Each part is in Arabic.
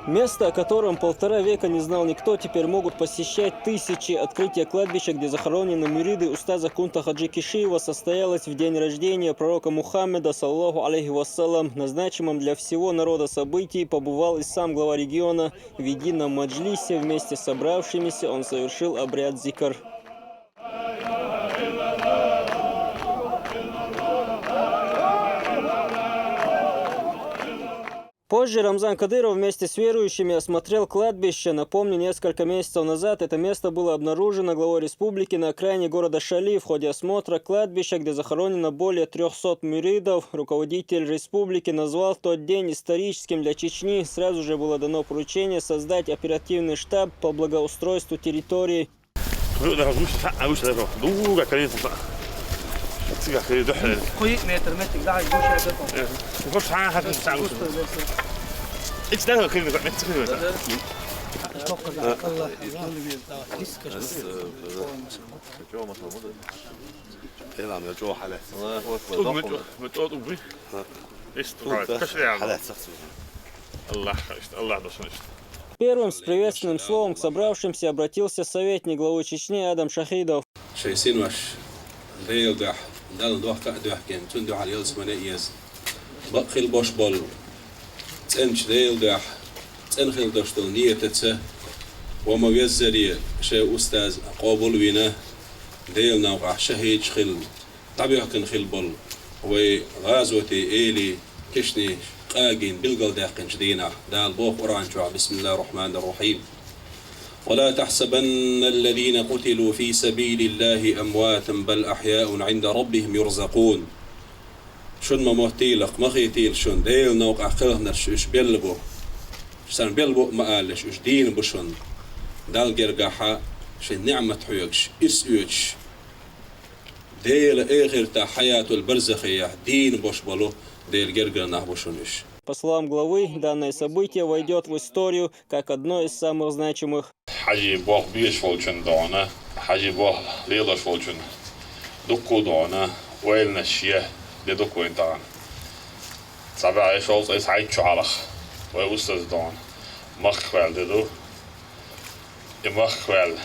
Место, о котором 1,5 века не знал никто, теперь могут посещать тысячи. Открытие кладбища, где захоронены муриды устаза Кунта Хаджи Кишиева, состоялось в день рождения пророка Мухаммеда, саллаху алейхи вассалам. На значимом для всего народа событии побывал и сам глава региона. В едином маджлисе вместе с собравшимися он совершил обряд зикр. Позже Рамзан Кадыров вместе с верующими осмотрел кладбище. Напомню, несколько месяцев назад это место было обнаружено главой республики на окраине города Шали. В ходе осмотра кладбища, где захоронено более 300 муридов, руководитель республики назвал тот день историческим для Чечни. Сразу же было дано поручение создать оперативный штаб по благоустройству территории. Первым с приветственным словом к собравшимся обратился советник главы Чечни Адам Шахидов. دال دوح كأدوح كان تندو على يلس منايز بقخل باش بال تنش ديل دوح تنخل داشتل نية تتسه وما يزري شيء أستاذ قابل وينه ديل نوع شهيد خل طبيعة كن خل بال وغازوتي إيلي كشني قاجين بالقل داقن جدينا دال بوخ قرآن بسم الله الرحمن الرحيم ولا تحسبن الذين قتلوا في سبيل الله أمواتا بل أحياء عند ربهم يرزقون شن ما مهتيلق ما خيتيل شن ديل نوقع خلهنا إش بيلبو شسان بيلبو ما قالش إش دين بشن دال جرجحة شن نعمة حيوكش إسيوش ديل آخر تا حياة البرزخية دين بشبلو ديل جرجنا بشنش. По словам главы, данное событие войдет в историю как одно из самых значимых. Хаджи Бог бьешь волчен дона, Хаджи Бог лилаш волчен дукку дона, уэльна шье де дукку интан. Сабай шолц эс хайчу алах, уэ устаз дон, маххвел деду, и маххвел,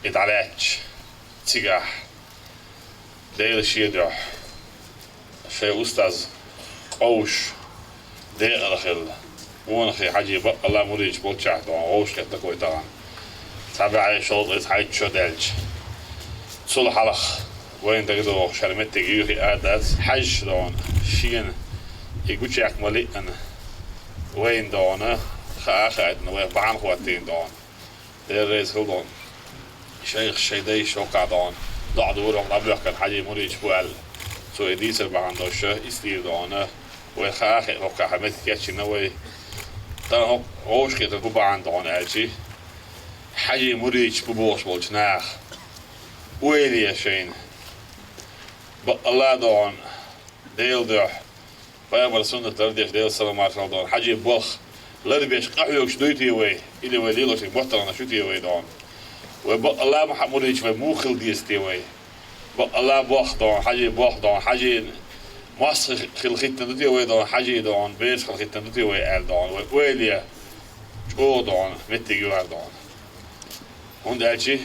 и далеч, тигах, дейл шье дёх, шей устаз أوش دقيقة الخل ونخي حاجي بق الله مريج بولشة طبعا أوش كده كوي طبعا تابع شوط إسحاق شو دلج صلح علخ وين تقدر شرمت تجيوخي أداس حج طبعا شين يقولش أكملي أنا وين طبعا خاخدنا وين بعن خواتين طبعا الرئيس طبعا شيخ شيدي شوكا طبعا ضع دورهم قبل كان حاجي مريج بوال سو إديس البعندو شة إستير طبعا وخاخ وكا حمد كاتش نوي تا هوش كده كوبا عندون أجي حاجة مريج ببوش بولشناخ ويلي شين الله دون ديل دوح فيما السنة ترديش ديل سلام عليكم دون حاجة بوخ لربيش قحيوش دويتي وي إلي وديلوش بطلنا شوتي وي دون الله محمد مريج وموخل ديستي وي الله بوخ دون حاجة بوخ دون حاجة مصر خلقتنا دوتي وي دون حاجة دون بيش خلقتنا دوتي وي آل دون ويليا شو دون متى جوار دون هون داشي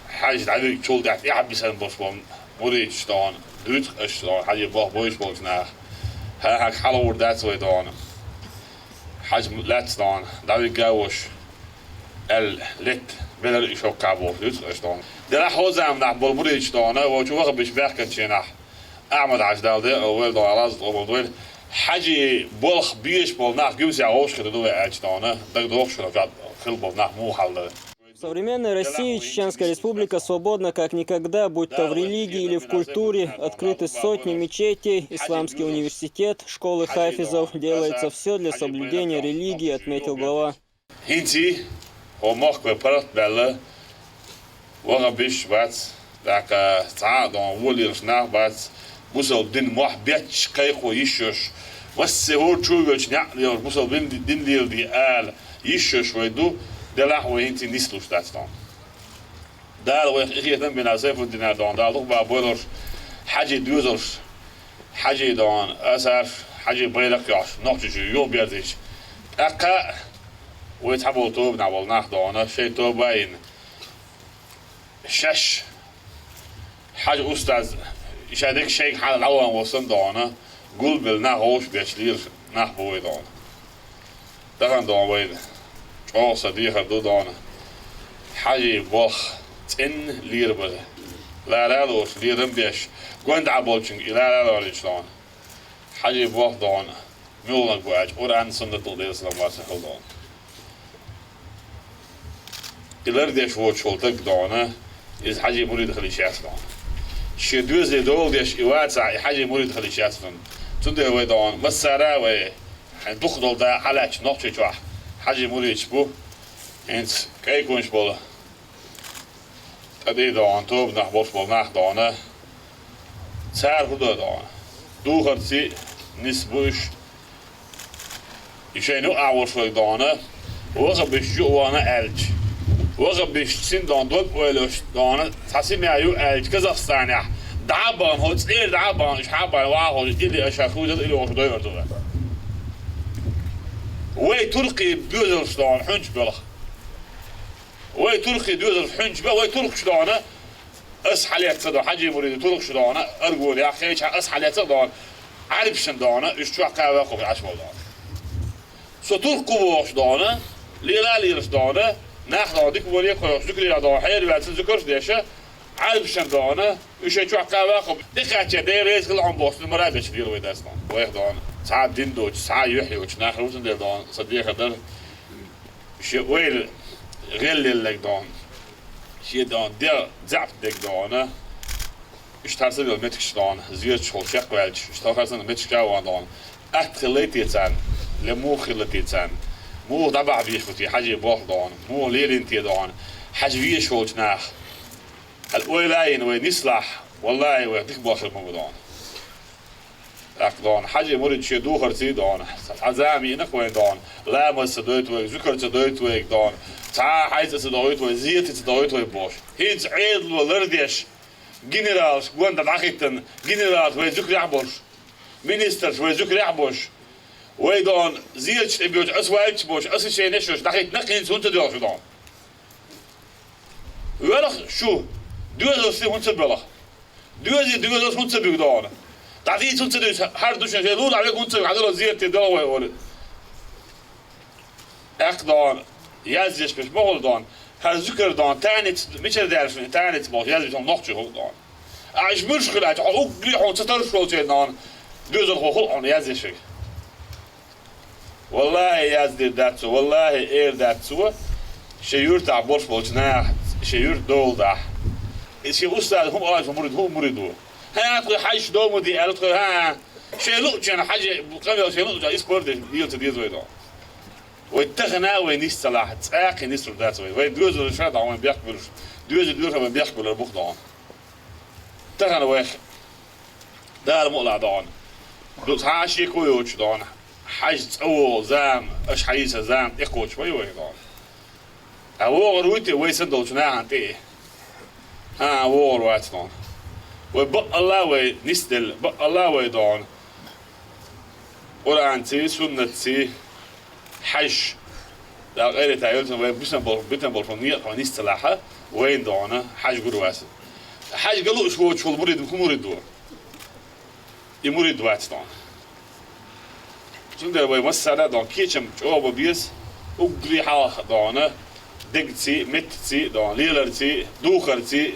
حاجة تعبير شول دعت يحب يسلم بوشبون مريش دون دوت اش دون حاجة بوخ بوش بوشناخ هاك حلور دات وي دون حاجة لات دون داوي جاوش لت بلر يشوف كابو دوت اش دون ده حوزة من عبول مريش دون وشو وقت بيش بيحكي شيناح أحمد عجدال ده أول ده عراض أول ده حاجة بولخ بيش بولناخ جوز يعوش كده دوه أجدانه ده دوخ شو نفعل خل بولناخ مو حل. В современной России Чеченская республика свободна как никогда, будь то в религии или в культуре. Открыты сотни мечетей, исламский университет, школы хафизов. Делается все для соблюдения религии, отметил глава. Хинти, омахкве парат белла, вага биш бац, так цаадон вулирш нах бац. Musel din mah betch kayko yishush wasse ho chugoch na'li musel din dil di al yishush waydu dalah wa inti nislush datstan dal wa khiyatan bin azaf din dan dal ba bolor haji duzor haji dan asar haji baylak yash noqju yol berdish أكا ويتحبوا توب نعول ناخدونه شيء توبين شش حاجة أستاذ شادك شيء حال الأول وصل دونه قول بالنا هوش بيشلير نحبوي دونه دهن دونه ويد أو صديق دو دونه حاجة بوخ تن لير بده لا دوش ليرم بيش قوند عبولشين لا لوريش دونه حاجة بوخ دونه مولك بواج أوران سنة تقدير سلام واسه دونه إلرديش ووش شولتك دونه إذا حاجة مريد خليشات دونه شي دوزي دول ديش إواتسع حاجة مريد خليشات دونه تندي هو دونه مسارا و دخل دا حلاش نقطة واحد حاجة مريد شبو انت كي كونش بولا تدي دونه توب نحبوش بول دونه سار هدا دونه دو خرسي نسبوش يشينو أعوش لك دونه وغبش جوانا ألج وغبش سين دون دوب ويلوش دونه تحسين يايو ألج كازاخستان دعبان هو تصير دعبان إيش حابة واحد اللي أشافوه اللي وش دوير دوله وي ترقي بيوزر دون حنج بلخ وي ترقي بيوزر حنج بلخ وي ترق شدونه أصحى تصدق حاجة مريد ترق شدونه أرجو يا أخي أصحى تصدق عارف شندونه إيش شو عقابة قبل عشرة دونه سو ترقوا وش دونه ليلا ليرش دونه ناخذ ديك ولي خلاص ذكر يا دونه حير بعد تذكرش ديشه عارف شندونه إيش شو عقابة قبل دقيقة ده رئيس العام بوست المراقبة شدير ويدرسنا واحد دونه ساعات دين دوش ساعات يحيى وش ناخذ وش ندير دونه صديق ده شيء ويل غير لك دونه شيء دونه ده زعف ديك دونه اشتغلت المتكش دونه زياد شغل شق وعج اشتغلت المتكش جوان دونه أتخليتي تان لمو خلتي تان مو طبع بيشفتي حاجة بوخ دونه مو ليل انتي دونه حاجة بيش وش ناخ الأولين وين يصلح والله ويديك بوخ المو دونه دون حاجة مريد شيء دوخر سي دون عزامي إنك وين دون لا مس دويت ويك ذكر دويت ويك دون تعا حيز دويت ويك زيت دويت ويك بوش هيج عيد ولرديش جنرال وين دعيتن جنرال وين ذكر يعبوش مينستر وين ذكر يعبوش وين دون زيت بيوش أسوالش بوش أس شيء نشوش دعيت نقين سونت دوش دون ولخ شو دوز سي وانت بلخ دوز وانت بيك دون تعطيه تنتدش هر دوش يلول عليك وانت على زيادة دواء ولا أقدان يازيش بس بقول دان هر ذكر دان تانيت ميشر دارش تانيت باش يازيش هم نقطة هو دان عايش مشكلة عايش أقولي حون سترش لو تي دان دوز الخوخ عن يازيش والله يازدي داتسو والله إير داتسو شيور تعبورش بوجناح شيور دول ده شيء أستاذ هم أراج هم مريدو ها تقول حاجة دوم ودي قالت تقول ها شيء لقج أنا حاجة قبل شيء لقج إسكورد ديال تدير زويدا واتخنا وينيس صلاح تأكل نيس ردات زوي ويدوز الشهادة عم بيقبلش دوز عم بيقبل البوخ دان تخنا واخ ده المقلع دان دوز حاشي كويوش دان حاجة أول زام إيش حيسة زام إخوش ويا دان أول رويتي ويسندوش ناهنتي ها أول وقت دان وبق الله وي نستل بق الله وي دون قرآن سنة سي حج لا غير تعيلت وي بيتنبول فنية فنستلاحة وين دونه حج قرواسي حج قالوا شو المريد بكم مريد دور يمريد وقت دون شنو ده وي مسألة دون كيشم جواب بيس وقري حاخ دونه دقتي متتي دون ليلرتي دوخرتي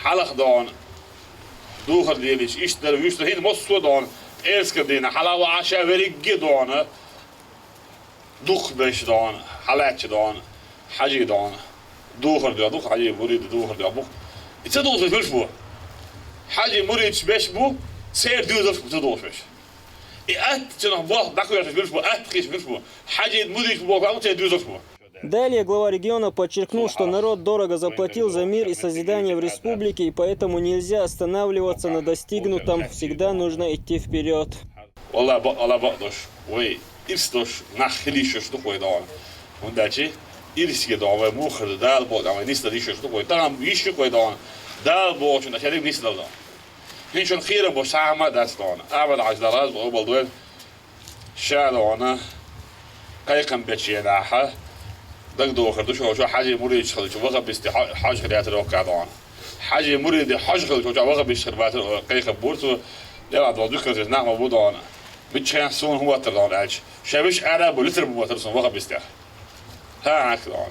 حلق دون دوخر ليليش إيش درويش هين مصو دون إيش كدينا حلاوة عشاء وريجي دون دوخ بيش دون حلاتش دون حاجي دون دوخر دون دوخ حاجي مريد دوخر دون بوخ يتدوخ فيش بو حاجي مريد بيش بو سير دوخ تدوخ بيش إيه تنا بوخ دكتور فيش بو خيش فيش بو حاجي مريد بو كم تدوخ بو Далее глава региона подчеркнул, что народ дорого заплатил за мир и созидание в республике, и поэтому нельзя останавливаться на достигнутом, всегда нужно идти вперед. شادونا قيقم بتشيناها دق خردو شو حاجة مريد شغل شو وقف بيستحاج حاج خليات الوقع دون حاجة مريد حاج خليات شو وقف بيشربات قيقم بورتو لا بعد ذكر نعم موجود بتشين سون هو تردون عاج شابش أنا بولتر بموترسون وقف بيستح ها هكذا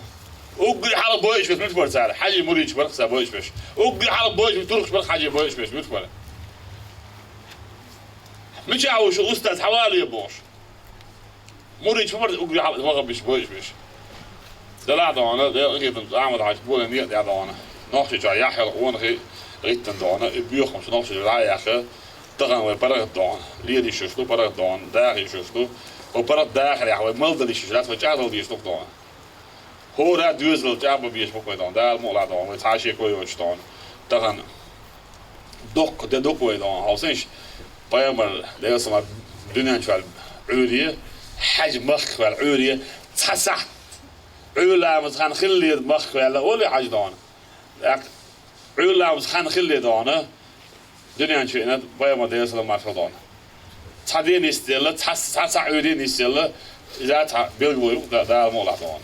وقل حال بويش بس مش برسالة حاجة مريد برخ سابويش بس وقل حال بويش بترخ برخ حاجة بويش بس مش برا مش عاوش أستاذ حوالي بوش مريد شو برد وقل حال وقف بيش بس ده دانا ده أكيد أعمل عايش بقول إني ده دانا ناخذ جاي يحيى وأنا غيت دانا بيوخم شو ناخذ جاي يحيى تغن وبرد دان ليدي شو برد دان داخل شو وبرد داخل يحيى ملدي شو لا تفجع دي شو دان هو ده دوزل جاب بيش بقول دان ده المولا دان وتعشي كوي وشتان تغن دوك ويدان هاوسينش بايمر ده اسمه دنيا شوال عورية حجم مخ والعورية تسع علا مسخن خلي مخ ولا ولا حاجة دان علا مسخن خلي دانه دنيا شيء بايمر ده اسمه مرفضان تدين يستيله تسع عورين يستيله إذا بيلقوا ده المولا دان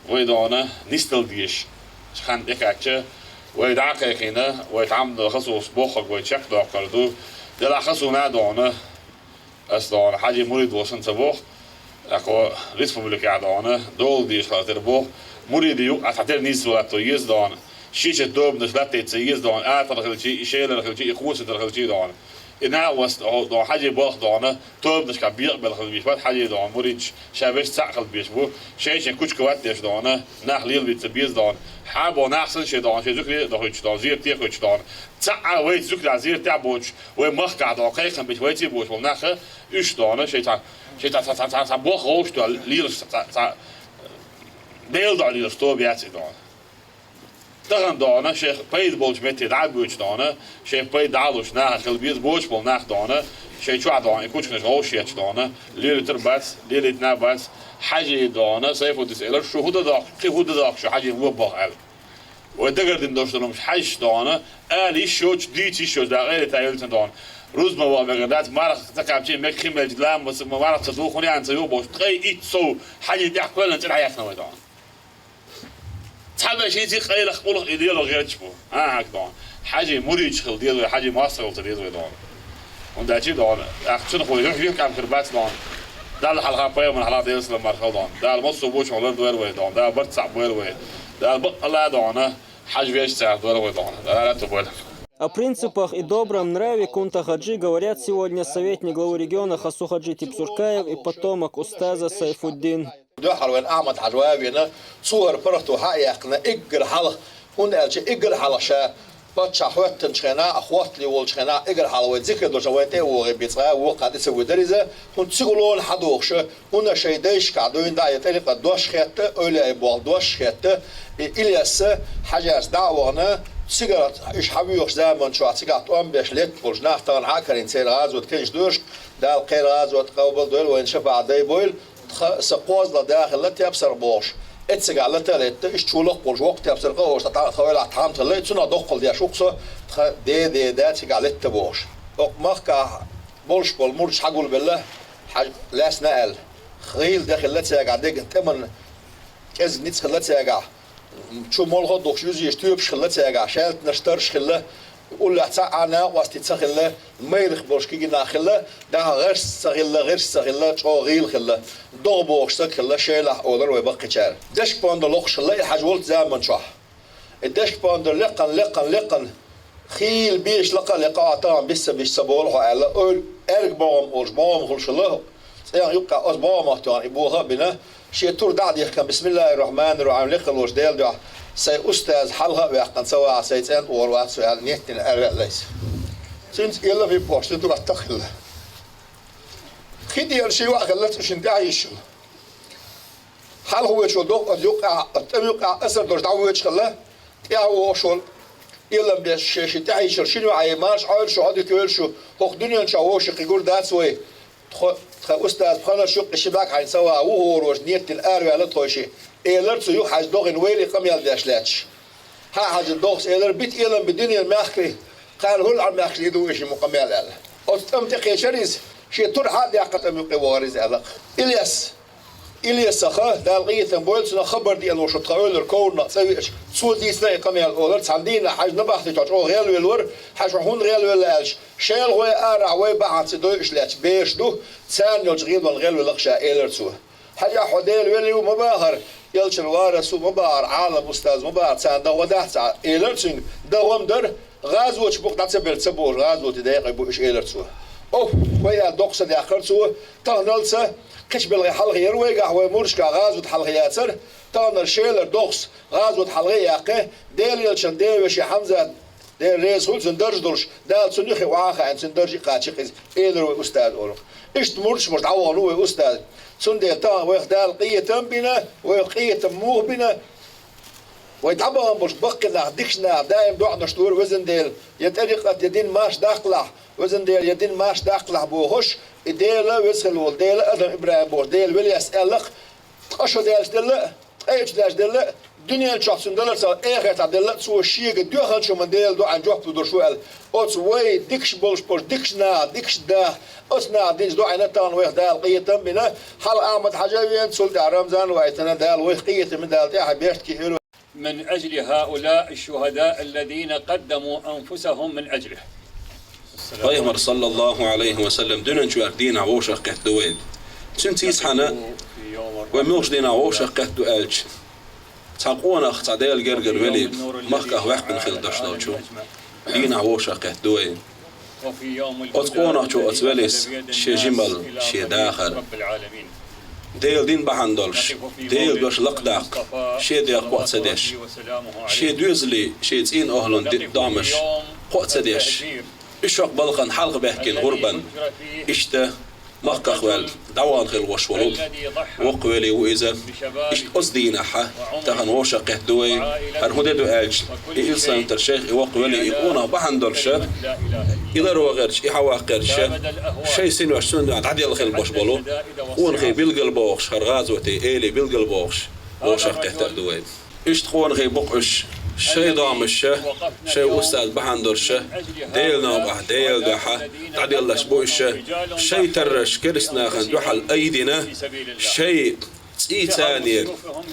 ويدانه نستل ديش خان إكاكشة ويدعك يكينه ويتعمد خصوص بوخك ويتشك داكردو دل خصو نادانه أصلاً حاجة مريد وصن تبوخ أكو ريسبوبليكا دانه دول ديش خاطر بوخ مريد يو أتحتر نيس ولا تويز دان شيشة دوب نشلت تيز دان آتر خلشي شيل خلشي إخوس خلشي دان إنها وست دان حاجة بوخ دانه توب نشكا بيقبل خلبيش بعد حاجة دان مريد شابش ساق خلبيش بو شيء كوش كوات ديش دانه نخليل بيتبيز دان حابو نحسن شيء دان شيء ذكري دخلش دان زير تيخش دان تسعة ويت ذكري زير تابوش ومخ قاعد قيقم بيت ويتي بوش ومناخه إيش دانه شيء تا بوخ روش تو ليرش تا ديل دان ليرش تو بياتي دان تغن دانه شيخ بيد بولش متي دعب بوش دانه شيخ بيد دعلوش ناخ خلبيز بوش بول ناخ دانه شيء شو عدان يكونش كنش روش ياتش دانه لير تربات لير تنابات حاجة دانه سيفو تسأله شو هو داك شو شو حاجة هو بقى ودقر دين دوشتنو مش حاجة دانه آلي شوش ديتي شوش دا غير تايلتن دان روز ما هو بقدرات مارك تكابتين مك خيمة جلام بس ما مارك تدوخوني عن تيو بوش تغي إيتسو حاجة دي حكولا نتل حياتنا ودان تحب شيء زي خير خبولك إديالو غير تشبو هاك دان حاجة مريج خل ديالو حاجة ماستر تديالو دان وده شيء دان أخشون خوي يروح كام كربات دان ده الحلقة بايو من حلقات يسلم مرخل دان ده المصو بوش على دوير ويدان ده برد صعب وير ويد ده الله دانه حاج вещь царь دوير ويدان ده لا تبغى О принципах и добром нраве Кунта Хаджи говорят сегодня советник главы региона Хасу Хаджи Типсуркаев и потомок устаза Сайфуддин. دوحر وين أعمد حجوابنا صور فرتو حقيقنا إجر حلق هون قالش إجر حلشة بتشا حوتن شخنا أخوات لي وول شخنا إجر حلوة ذكر دو جواتي وغبيتها وقعد يسوي دريزة هون تسقلون حدوخش هون شيء دايش قاعدين داية تاني قد دوش خيط أولى يبغى دوش خيط إلياس حاجة دعوانا سيجارت إيش حبيوش زمان شو سيجارت أم بيش ليت بولش نحتاج عكرين سير غازوت كيش دوش ده القير غازوت قبل دول وين شفع عدي بويل سقوز لداخل لا تبصر بوش اتسقع لتلت إيش تشولق بولش وقت تبصر قوش تطاول عطام تلت سنا دخل ديا شوكسة دي ده تسقع لت بوش مخك بولش بول مرش حقول بالله حاج لاس نقل خيل داخل لا تسقع ديك تمن كز نيت خلت تسقع شو مالها دوش يجي يشتوي بشخلة تاجع شالت نشترش خلة يقول له تعنا واستي تسخلة ما يرخبوش كي ناخلة ده غير سخلة شو غيل خلة ضربوش سخلة شيله أولر ويبقى شال دش باندر لقش خلة حجولت زمان شح الدش باندر لقن خيل بيش لقى طعم بس بيش سبولها على أول أرق بام خلش الله يعني يبقى أسبوع مهتوان يبوها بنا شيء تور دعدي كان بسم الله الرحمن الرحيم لقلوش ديال ده سي أستاذ حلقة ويحقن سوا سيتين وروات سؤال نيتين أرق ليس سنت يلا في بوش تدور التخل خدي الشيء وأخلت وش انت عايش هل هو شو دوق يقع أثر دوش دعوة خلا يا هو شو يلا بيش تعيش شنو عايماش عايش شو هذا كل شو هو الدنيا شو يقول ده سوي أستاذ بخنا شق الشباك حينسوا وهو روش نيت الأروي على طوشي إيلر تسيو حاج دوغن ويلي قم يلداشلاتش ها حاج دوغس إيلر بيت إيلر بدنيا الماخري قال هو العم ماخري دوشي مقام يلال أستم تقي شريز شيء ترحى دقة مقي وارز ألق إلياس خا دالقية بولسنا خبر دي الوش تقول الكون سويش سود دي سنة كم يالأولر تعندينا حاج نبحث تجوا غير ويلور حاج هون غير ويلالش شيل هو أرع ويبعث دوش لاتش بيش دو ثاني يجريد من غير ويلقشة إيلر سو حاجة حديل ويلي ومباهر يلش الوارث ومباهر عالم أستاذ مباهر ثان ده ودحت إيلر سين دوام در غازو تبوق تعتبر تبور غازو تدقق بوش إيلر سو أوه ويا دوقس دي آخر سو تهنلسه كش بالغي حلقي يروي قهوة مرشكا غازو تحلقي ياسر تانا الشيلر دوخس غازو تحلقي ياقه ديل يلشن ديوشي حمزة ديل ريس هول سندرج دولش دال سنخي وعاخا عن سندرجي قاتشي قيز إيلر أستاذ أولو إشت مرش عوانو أستاذ سنديل تان ويخدال قية بنا ويقية موه بنا ويتعبهم مش بقنا ديكشنا دايم دوعنا شطور وزن ديل يتريقة يدين ماش داخلة وزن ديل يدين ماش داخلة بوهش ديلا ويسخل ول ديلا ادم ابراهيم بور ديل ولي اسالك اشو ديلش ديلا ايش داش ديلا دنيا شخص ديلا صار اخر تاع ديلا سو شيء دو خل شو من ديل دو عن جوك دو شوال اوتس وي ديكش بولش بور ديكشنا ديكش دا اسنا ديش دو عين تان ويخ دال قيتم بنا حل احمد حجاويان سول رمضان وعيتنا دال ويخ قيتم من دال تاع بيشتكي من أجل هؤلاء الشهداء الذين قدموا أنفسهم من أجله. پیغمبر صلى الله عليه وسلم دونن شو أردين عوشة قهت دوين سنتيس حنا وموش دين عوشة قهت دو ألج تاقونا اختعدال جرجر ولي مخكه وحق من خلال داشتاو شو دين عوشة قهت دوين أتقونا شو أتوليس شي جمل شي داخل ديل دين بحندلش ديل باش لقداق شي ديق وقت سديش شي دوزلي شي تين أهلن دامش وقت سديش إشوق بلقن حلق بحكين غربا إشته مخكخ وال دوان خل وشولوب وقولي وإذا إشت أصدينا حا تهن وشقه دوي هرهددو ألج إلسان ترشيخ وقولي إقونا بحندلش إلر وغيرش إحواقرش شي سنوش سنو عدي الخل بشبلو ونخي بلقل بوخش هرغازوتي إيلي بلقل بوخش وشقه تردوي إشت قوان غي بقش شيء ضامش شيء أستاذ بحندرش ديل نوبح ديل دحا تعدي الله شبوش شيء ترش كرسنا خندوحل أيدينا شيء ثاني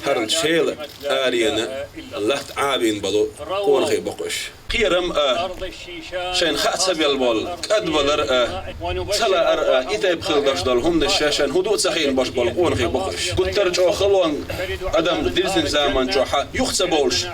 هرل شيل آرينا الله تعابين بلو قون غي بقش قيرم شين خاتسب يلبول كدبل سلا إذا بخل دشدل هم الشاشن هدوء سخين باش بلقون غي بقش قلت ترجع خلون أدم درسن زمان جوحا يخسبولش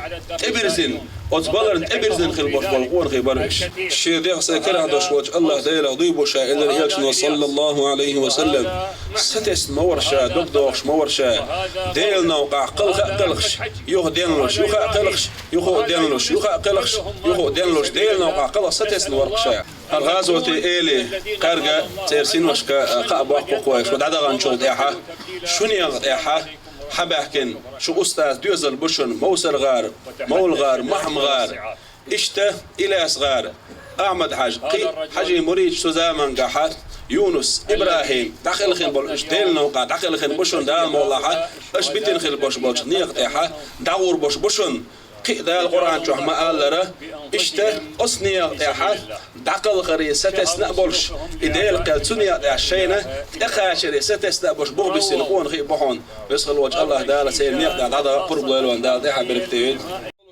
إبرزن أتبلرن إبرزن خل باش بلقون غي برش شيء ديخ سكره دش وجه الله ديلا ضيبو شائل رياكشن صلى الله عليه وسلم ستس مورشا دقدوش مورشا ديل نوقع قلخش يخ دينلوش يخ قلخش يخ دينلوش يخ قلخش يخو دينلوش ديل نوقع قلا ستس نورقشا الغازوتي إيلي قرقة تيرسين وشكا قابو قويش ودعدا غنشو ديحا شنيا ديحا حباكن شو أستاذ ديوزل بشن موسر غار مول غار محم غار إشته إلياس غار أحمد حاجي مريج سوزامن قاحات يونس إبراهيم داخل خين بول ديل نوقع داخل خين بشن دال مولاها اش بيتين خين بوش بولش نيق ديحا داور بوش بشن قيدا القرآن شو ما قال له إشته أصنيا يا دقل خري ستسنا بولش إديل قال سنيا يا شينة إخاشري ستسنا بولش بغبي سنقون خي بحون يسخل وجه الله دال سيرنيق دال هذا قرب لون دال ده بركتين.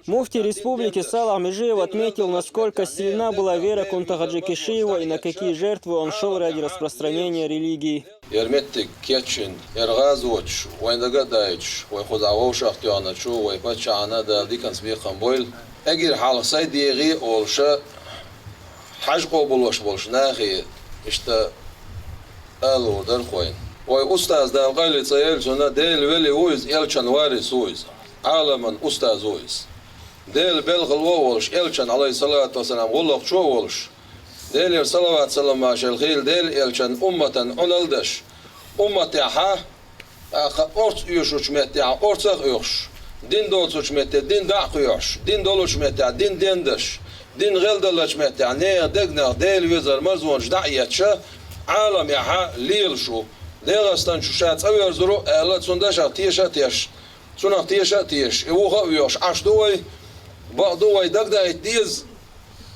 Муфтий республики Салах Межиев отметил, насколько сильна была вера Кунтагаджи Кишиева и на какие жертвы он шел ради распространения религии. يرمتك كيتشن يرغازوش وين دقدايش ويخذعوش اختيانا شو ويفتش عنا دا دي كان سبيقا بويل اجير حال سيدي غي اولشا حاجقو بولوش بولش ناخي اشتا قالوا در خوين وي استاذ دا قايل تسيل شنا ديل ولي ويز يلشان وارث ويز عالما استاذ ويز ديل بلغ الوولش يلشان عليه الصلاة والسلام غلق شو وولش ديل صلوات سلام ماشي الخيل ديل يلشان أمة علالدش أمة يحا أرت يوش متى أرتخ يوش دين دولش متى دين داق يوش دين دولش متى دين دندش دين غيل دولش متى نير دقنا ديل وزر مرزونش دعيتش عالم يحا ليل شو ديل استن شو شات أو يرزرو ألا تسندش تيش تسنا تيش يوخا يوش عش دوي بعض دوي دقنا يتيز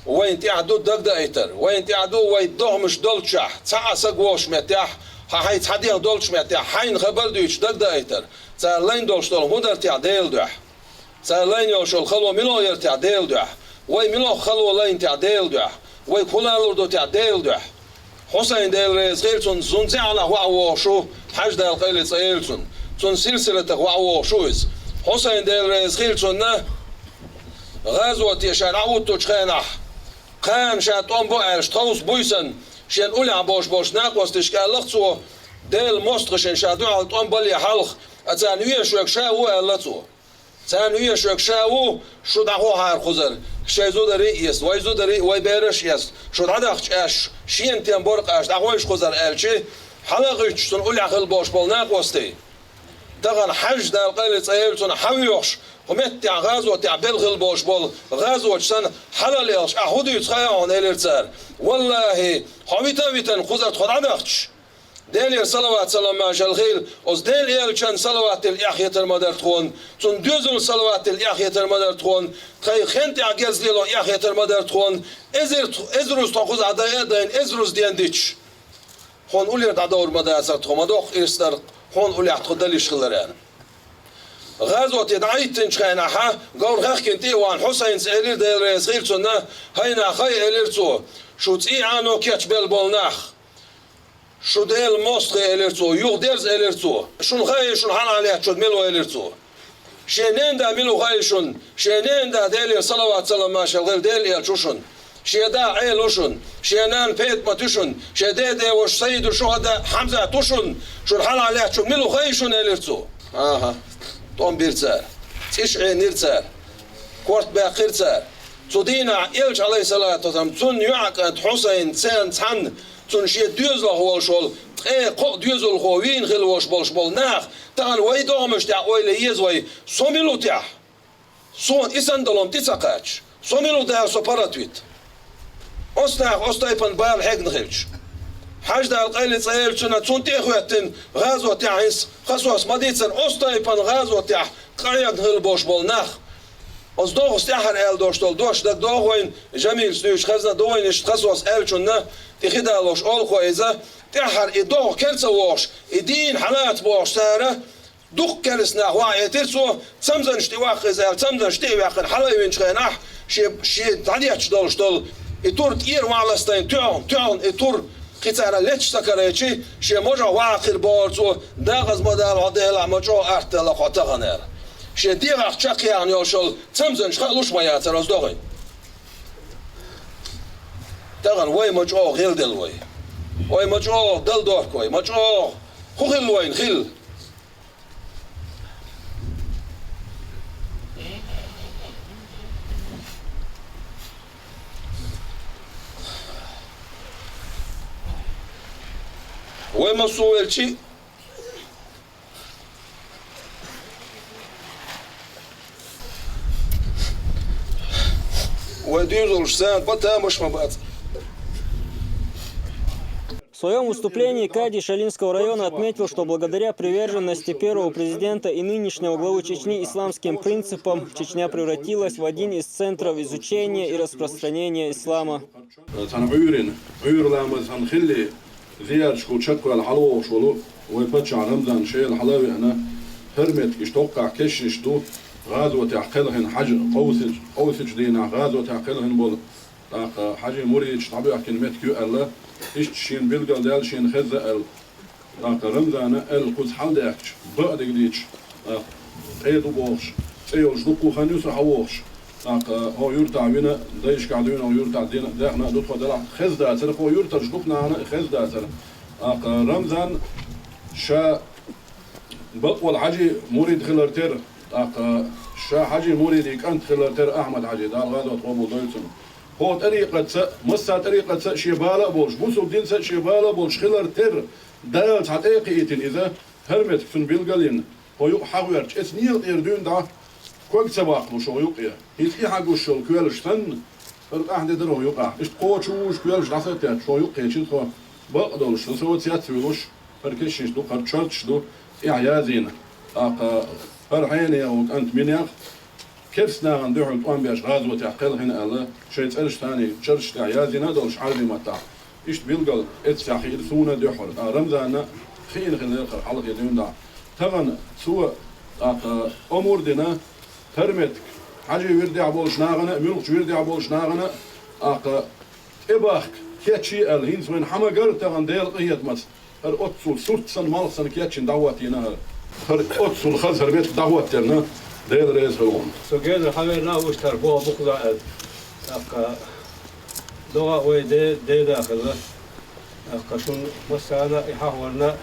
وين تعدو دق ايتر وين تعدو وين ضغمش دولتشح تعسق وش متاح هاي تحديه دولتش متاح حين خبر دوش دق ايتر لين دولشتول هدر تاع ديل دوح لين يوشل خلو ملو يرتاع ديل دوح وي ملو خلو لين تاع ديل دوح وي كولالور دو تاع ديل دوح حسين ديل ريز غيرتون زون على هو شو حاج ديل قيل صيلتون تون سلسله هو شوز حسين ديل ريز غيرتون غازوة يشارعوت تشخينح قام شاتون بوعش توس بويسن شين أولع بوش ناقوس تشكال لغتو ديل مستغشن شادو على طون بالي حلق أتانوية شوك شاو ألتو تانوية شوك شاو شو دعو هار خزر شيزو دري يس ويزو دري ويبيرش يس شو دعدخش أش شين تيم بورق أش دعويش خزر ألشي حلقش تون أولع خل بوش بول ناقوستي دغن حج دال قيل صيلتون حويوش ومتع غازو تاع بلغ البوش بول غازو تشن حلاليش احودو يتخيون اليرتر والله حويتا خزرت خدعدخش ديل صلوات سلام ما جلغيل اوز ديل يلشن صلوات الاخيت المدر تخون تون دوزل صلوات الاخيت المدر تخون خي خنت اجز ليلو اخيت المدر تخون ازروس تخوز عدايدين ازروس دينديتش هون اولير دادور مداسر تخومدوخ ارستر هون اولي تخدليش خلران غازوة يدعيت تنشخينها قول غاخكين تيوان حسين سئلير ديل ريس غيرتونا هينا خي إليرتو شو تي عنو كيتش بالبولناخ شو ديل موسخي إليرتو يوغ ديرز إليرتو شون غاي شون حال عليها شو دميلو إليرتو شينين دا ميلو غاي شون شينين دا ديلي صلوات سلام ماشا غير ديل إلشوشون شيدا عيلوشون شينان بيت ماتوشون شيدي وش سيد الشهداء حمزة توشون شون حال عليها شو ميلو غاي شون إليرتو طون بيرتسار تشعي نيرتسار كورت باقيرتسار تودينا إلش عليه الصلاة والسلام تون يعقد حسين تسان تحن تون شي دوزل هو شول قو دوزل هو وين غير واش بول ناخ تاع وي دومش تاع ويلي يزوي سوميلو تاع سون إسندلهم تساقاتش سوميلو تاع سوبراتويت أستايبن بال حق نخلش حاج دا القيل صيل شنا تون تيخواتن غازو تاعيس خصوص مديتسن أستايبن غازو تاع قريق غير بوش بول ناخ از دوغ استحر ال دوشتول دوش دا دوغوين جميل سنوش خزنا دوين اش خصوص ال شنا تخدالوش اول خويزه تحر ادوغ كرسا ووش ادين حالات بوش ساره دوغ كرسنا هواي ترسو تسمزن اشتواق زال تسمزن اشتواق حلاوين شخناح شي تعديش دولشتول اتور تير والستين تون اتور قطعه لتش سكريتشي شي موجا واخر بورتو داغز مودال عدل موجو ارتل قطغنر شي ديغ تشاق يعني يوشل تمزن شخلوش ما ياتر دوغي دغن وي موجو غير دل وي موجو دل دور كوي موجو خوخل وين خيل وما سويلشي وديزل شسان потому что мабац. В своем выступлении Кади Шалинского района отметил, что благодаря приверженности первого президента и нынешнего главы Чечни исламским принципам, Чечня превратилась в один из центров изучения и распространения ислама. زيادشكو تشكو الحلوة شولو ويبتش على رمضان شيء الحلاوي أنا هرمت يشتوقع كششتو غازو تعقلهن حج قوسج دينا غازو تعقلهن بول حاجة مريج طبيعة كلمات كيو الله إيش شين بيلقى دال شين خزة ال رمضان ال قز حال داكش بعد جديش أيدو بوش أيوش دقو خنيوس حوش هو يرتع بينا دايش قاعدين أو يرتع دينا داخنا دكتور دلع خزدة سر هو يرتع جدقنا عنا خزدة سر رمضان شا بقول حاجة مريد خلرتر شا حاجة مريد يكنت خلرتر أحمد حاجة دار غادة طوبو دويتون هو طريقة مسا طريقة شبالة بولش بوسو دين شبالة بولش خلرتر دال تعتقيتين إذا هرمت فن بيلقالين هو يحاورش اسنيل إردون دا كوك سباق وشو يقيا هيك حاجة شو كوالش تن أحد درو يقع إيش قوة شوش كوالش دعسات شو يقيا شيء خو بقدرش سوى سياسي وش فركشش دو خرشش دو إعيازين فرحيني أو أنت منيخ كيفسنا عندهم القوام بيش غازوة تعقل هنا الله شيء تسألش ثاني شرش تعيازنا دولش عربي متاع إيش بيلقى إتساحي إرثونا دحر رمزانا خين خلينا على يدين دا تمن سوى أمور دينا فرمتك حاجة يردي عبولش ناغنا ملوش يردي عبولش ناغنا إباخ كيتشي الهين سوين حمقر تغن ديل قيت مس هر أتصل سورت سن مال سن كيتشين دعواتينا هر أتصل خز هر بيت دعواتينا ديل رئيس هلون سجل حملنا وش تربوه بقضاء لغة ويدي داخل شون مسانا يحاولنا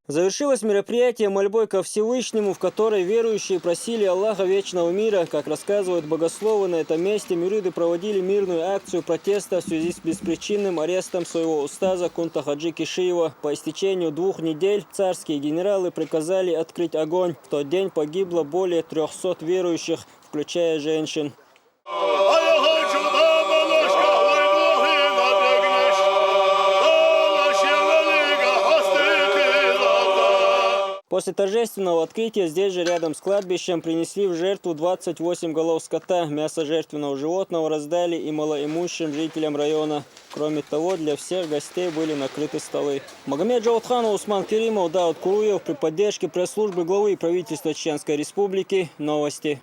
Завершилось мероприятие мольбой ко Всевышнему, в которой верующие просили Аллаха вечного мира. Как рассказывают богословы, на этом месте мюриды проводили мирную акцию протеста в связи с беспричинным арестом своего устаза Кунта Хаджи Кишиева. По истечению 2 недель царские генералы приказали открыть огонь. В тот день погибло более 300 верующих, включая женщин. После торжественного открытия здесь же рядом с кладбищем принесли в жертву 28 голов скота. Мясо жертвенного животного раздали и малоимущим жителям района. Кроме того, для всех гостей были накрыты столы. Магомед Джавадханов, Усман Керимов, Дауд Куруев при поддержке пресс-службы главы правительства Чеченской Республики. Новости.